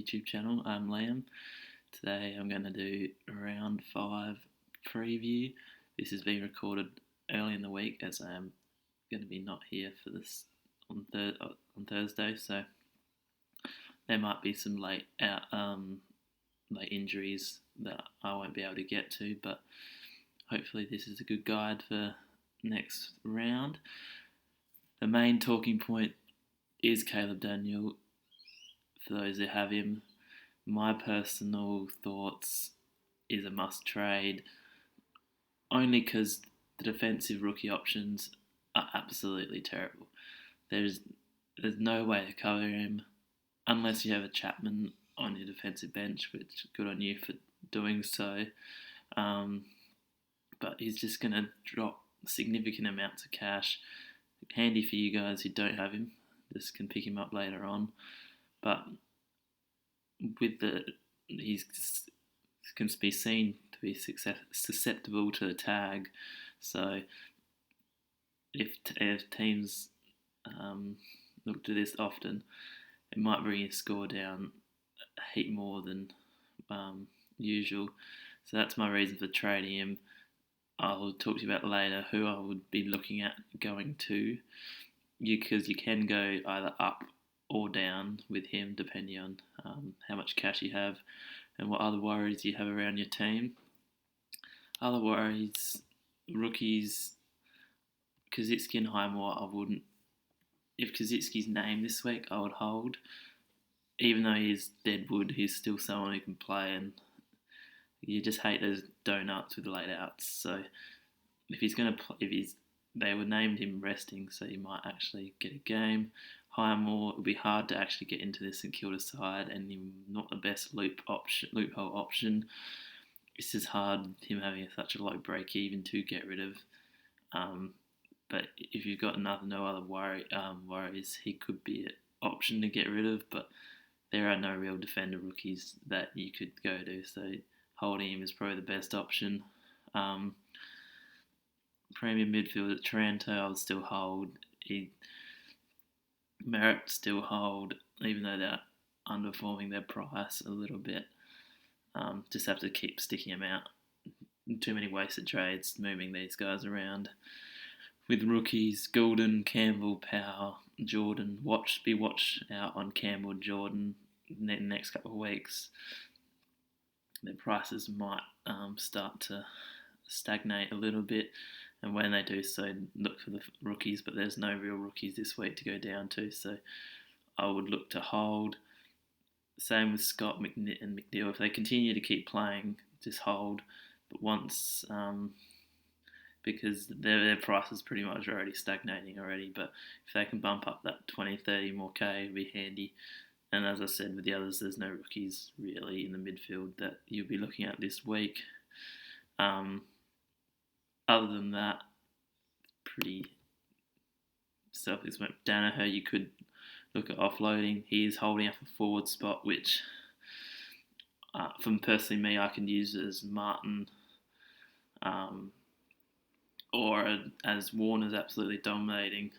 YouTube channel. I'm Liam. Today I'm going to do round 5 preview. This is being recorded early in the week as I am going to be not here for this on Thursday, so there might be some late injuries that I won't be able to get to, but hopefully this is a good guide for next round. The main talking point is Caleb Daniel. For those who have him, my personal thoughts is a must trade, only because the defensive rookie options are absolutely terrible. There's no way to cover him unless you have a Chapman on your defensive bench, which good on you for doing so. But he's just going to drop significant amounts of cash. Handy for you guys who don't have him, just can pick him up later on. But he can be seen to be susceptible to a tag. So if teams look to this often, it might bring his score down a heap more than usual. So that's my reason for trading him. I'll talk to you about later who I would be looking at going to, because you can go either up or down with him depending on how much cash you have and what other worries you have around your team. Other worries, rookies, Kaczynski and Highmore, I wouldn't. If Kaczynski's named this week, I would hold. Even though he's deadwood, he's still someone who can play, and you just hate those donuts with late outs. So if he's going to play, they were named him resting, so he might actually get a game. Highmore, it would be hard to actually get into this St Kilda side, and not the best loophole option. It's just hard, him having such a low break even to get rid of. But if you've got no other worries, he could be an option to get rid of. But there are no real defender rookies that you could go to, so holding him is probably the best option. Premium midfield at Taranto, I would still hold. Merritt still hold, even though they're underperforming their price a little bit. Just have to keep sticking them out. Too many wasted trades moving these guys around. With rookies, Goulden, Campbell, Power, Jordan, watch out on Campbell, Jordan in the next couple of weeks. Their prices might start to stagnate a little bit, and when they do so, look for the rookies, but there's no real rookies this week to go down to, so I would look to hold. Same with Scott and McNeil. If they continue to keep playing, just hold, but once, because their price is pretty much already stagnating already, but if they can bump up that 20, 30 more K, it'd be handy. And as I said with the others, there's no rookies really in the midfield that you'll be looking at this week. Other than that, pretty self-explanatory. Danaher, you could look at offloading. He is holding up a forward spot, which, from personally me, I can use as Martin, or as Warner's absolutely dominating.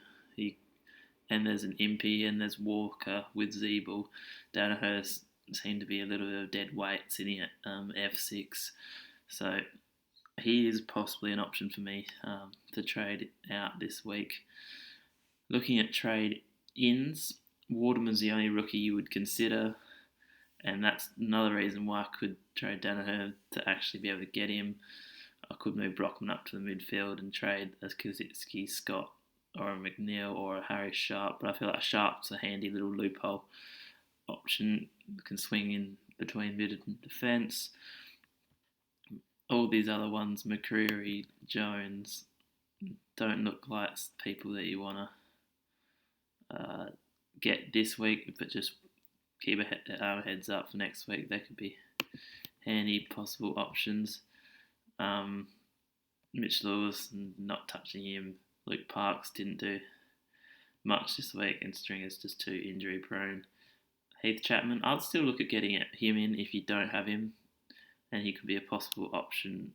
And there's an Impey and there's Walker with Zeeble. Danaher seemed to be a little bit of dead weight sitting at F6. So he is possibly an option for me to trade out this week. Looking at trade-ins, Waterman's the only rookie you would consider, and that's another reason why I could trade Danaher to actually be able to get him. I could move Brockman up to the midfield and trade a Kaczynski, Scott, or a McNeil, or a Harry Sharp, but I feel like Sharp's a handy little loophole option. Can swing in between mid and defence. All these other ones, McCreary, Jones, don't look like people that you want to get this week, but just keep a heads up for next week. They could be handy possible options. Mitch Lewis, not touching him. Luke Parks didn't do much this week, and Stringer's just too injury prone. Heath Chapman, I'd still look at getting him in if you don't have him, and he could be a possible option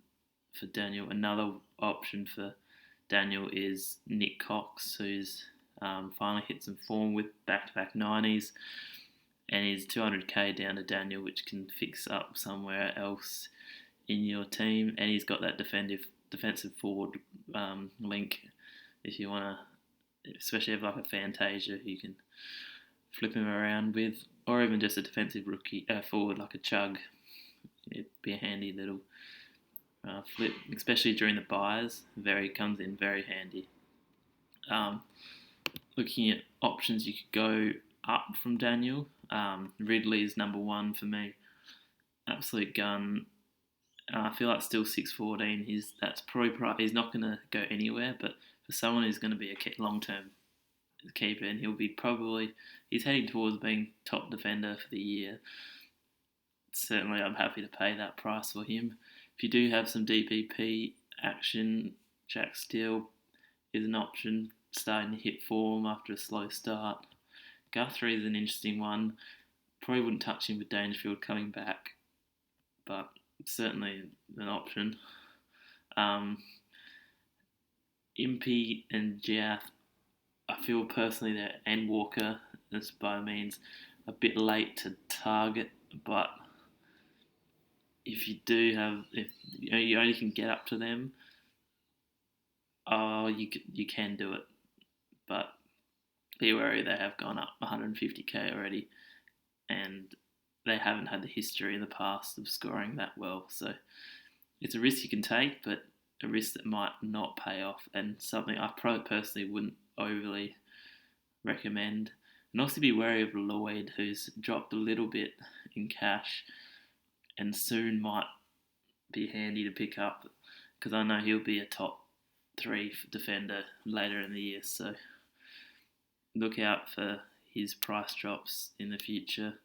for Daniel. Another option for Daniel is Nick Cox, who's finally hit some form with back-to-back 90s. and he's 200k down to Daniel, which can fix up somewhere else in your team. And he's got that defensive forward link if you want to, especially if like a Fantasia, you can flip him around with, or even just a defensive rookie forward like a Chug. It'd be a handy little flip, especially during the buys. Comes in very handy. Looking at options, you could go up from Daniel. Ridley is number one for me. Absolute gun. I feel like still 6'14". That's probably he's not going to go anywhere. But for someone who's going to be a long-term keeper, and he's heading towards being top defender for the year. Certainly, I'm happy to pay that price for him. If you do have some DPP action, Jack Steele is an option, starting to hit form after a slow start. Guthrie is an interesting one. Probably wouldn't touch him with Dangerfield coming back, but certainly an option. Impey and Jiath, I feel personally that, and Walker is by means a bit late to target, but if you only can get up to them, you can do it, but be wary they have gone up 150k already, and they haven't had the history in the past of scoring that well. So it's a risk you can take, but a risk that might not pay off, and something I personally wouldn't overly recommend. And also be wary of Lloyd, who's dropped a little bit in cash and soon might be handy to pick up, because I know he'll be a top 3 defender later in the year. So look out for his price drops in the future.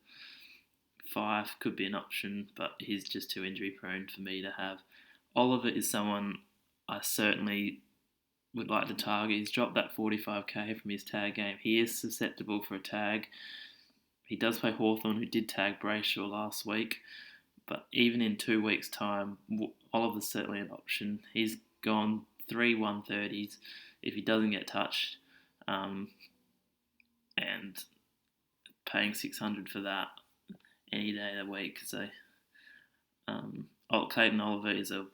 5 could be an option, but he's just too injury prone for me to have. Oliver is someone I certainly would like to target. He's dropped that 45k from his tag game. He is susceptible for a tag. He does play Hawthorn, who did tag Brayshaw last week, but even in 2 weeks' time, Oliver's certainly an option. He's gone 3 130s if he doesn't get touched, and paying 600 for that any day of the week. So Clayton Oliver is a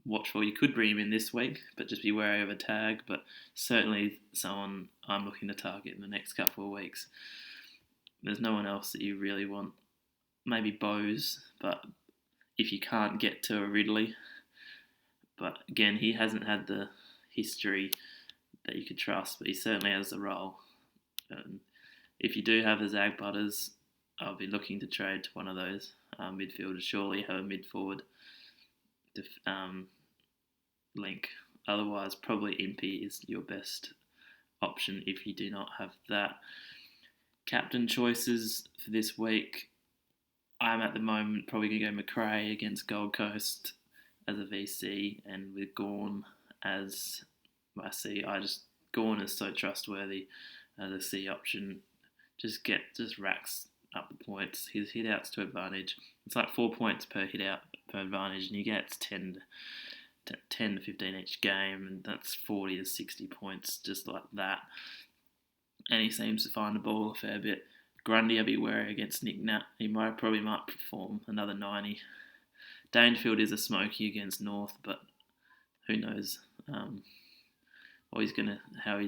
watch for. You could bring him in this week, but just be wary of a tag. But certainly someone I'm looking to target in the next couple of weeks. There's no one else that you really want. Maybe Bose, but if you can't get to a Ridley. But again, he hasn't had the history that you could trust, but he certainly has the role. If you do have a Zag Butters, I'll be looking to trade to one of those midfielders. Surely have a mid-forward link. Otherwise, probably Impey is your best option if you do not have that. Captain choices for this week, I'm at the moment probably going to go McRae against Gold Coast as a VC, and with Gawn as my C. Gawn is so trustworthy as a C option. Just racks up the points. His hit outs to advantage. It's like 4 points per hit out per advantage, and he gets 10 to 15 each game, and that's 40 to 60 points just like that. And he seems to find the ball a fair bit. Grundy, I'll be wary against Nick Nat. He might perform another 90. Dangerfield is a smoky against North, but who knows how he's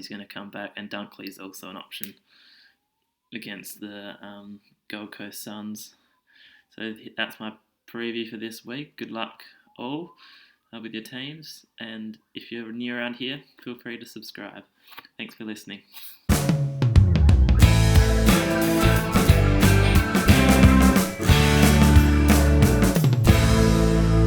gonna come back. And Dunkley is also an option against the Gold Coast Suns. So that's my preview for this week. Good luck all with your teams, and if you're new around here, feel free to subscribe. Thanks for listening.